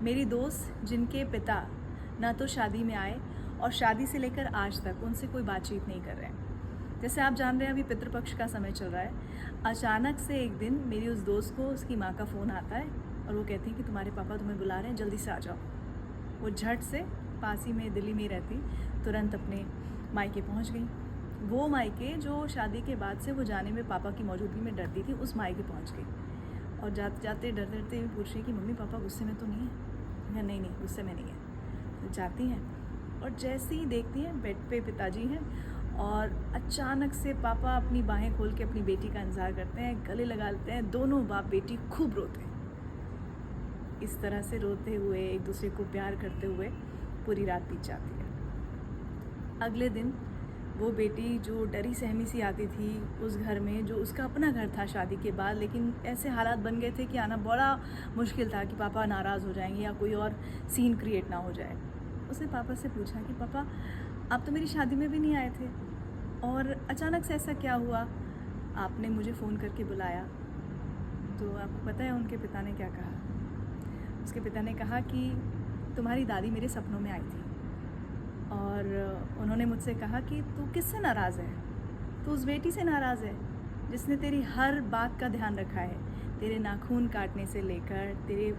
मेरी दोस्त जिनके पिता ना तो शादी में आए और शादी से लेकर आज तक उनसे कोई बातचीत नहीं कर रहे हैं। जैसे आप जान रहे हैं अभी पितृपक्ष का समय चल रहा है। अचानक से एक दिन मेरी उस दोस्त को उसकी माँ का फ़ोन आता है और वो कहती है कि तुम्हारे पापा तुम्हें बुला रहे हैं, जल्दी से आ जाओ। वो झट से पास ही में दिल्ली में रहती, तुरंत अपने मायके पहुँच गई। वो मायके जो शादी के बाद से वो जाने में पापा की मौजूदगी में डरती थी, उस मायके पहुँच गई और जाते जाते डरते डरते पूछ रही कि मम्मी पापा गुस्से में तो नहीं है? या नहीं नहीं गुस्से में नहीं है। तो जाती हैं और जैसे ही देखती हैं बेड पे पिताजी हैं और अचानक से पापा अपनी बाहें खोल के अपनी बेटी का इंतज़ार करते हैं, गले लगा लेते हैं। दोनों बाप बेटी खूब रोते हैं। इस तरह से रोते हुए एक दूसरे को प्यार करते हुए पूरी रात बीत जाती है। अगले दिन वो बेटी जो डरी सहमी सी आती थी उस घर में, जो उसका अपना घर था शादी के बाद, लेकिन ऐसे हालात बन गए थे कि आना बड़ा मुश्किल था कि पापा नाराज़ हो जाएंगे या कोई और सीन क्रिएट ना हो जाए। उसने पापा से पूछा कि पापा आप तो मेरी शादी में भी नहीं आए थे और अचानक से ऐसा क्या हुआ, आपने मुझे फ़ोन करके बुलाया। तो आपको पता है उनके पिता ने क्या कहा? उसके पिता ने कहा कि तुम्हारी दादी मेरे सपनों में आई थी और उन्होंने मुझसे कहा कि तू किससे नाराज़ है? तू उस बेटी से नाराज़ है जिसने तेरी हर बात का ध्यान रखा है, तेरे नाखून काटने से लेकर तेरे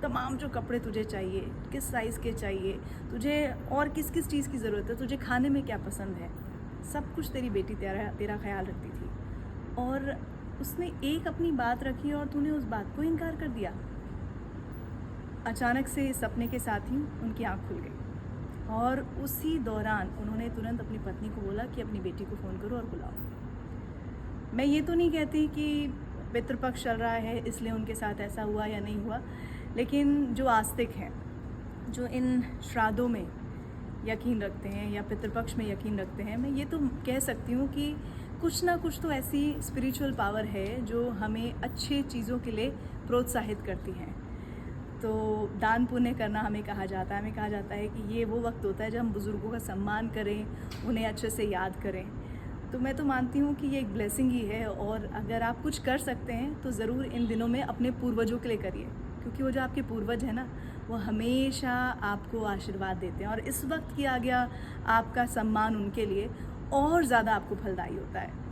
तमाम जो कपड़े तुझे चाहिए, किस साइज़ के चाहिए, तुझे और किस किस चीज़ की ज़रूरत है, तुझे खाने में क्या पसंद है, सब कुछ तेरी बेटी तेरा ख्याल रखती थी। और उसने एक अपनी बात रखी और तूने उस बात को इनकार कर दिया। अचानक से इस सपने के साथ ही उनकी आँख खुल गई और उसी दौरान उन्होंने तुरंत अपनी पत्नी को बोला कि अपनी बेटी को फ़ोन करो और बुलाओ। मैं ये तो नहीं कहती कि पितृपक्ष चल रहा है इसलिए उनके साथ ऐसा हुआ या नहीं हुआ, लेकिन जो आस्तिक हैं, जो इन श्राद्धों में यकीन रखते हैं या पितृपक्ष में यकीन रखते हैं, मैं ये तो कह सकती हूँ कि कुछ ना कुछ तो ऐसी स्पिरिचुअल पावर है जो हमें अच्छी चीज़ों के लिए प्रोत्साहित करती हैं। तो दान पुण्य करना हमें कहा जाता है, कि ये वो वक्त होता है जब हम बुज़ुर्गों का सम्मान करें, उन्हें अच्छे से याद करें। तो मैं तो मानती हूँ कि ये एक ब्लेसिंग ही है और अगर आप कुछ कर सकते हैं तो ज़रूर इन दिनों में अपने पूर्वजों के लिए करिए, क्योंकि वो जो आपके पूर्वज हैं ना, वो हमेशा आपको आशीर्वाद देते हैं और इस वक्त किया गया आपका सम्मान उनके लिए और ज़्यादा आपको फलदायी होता है।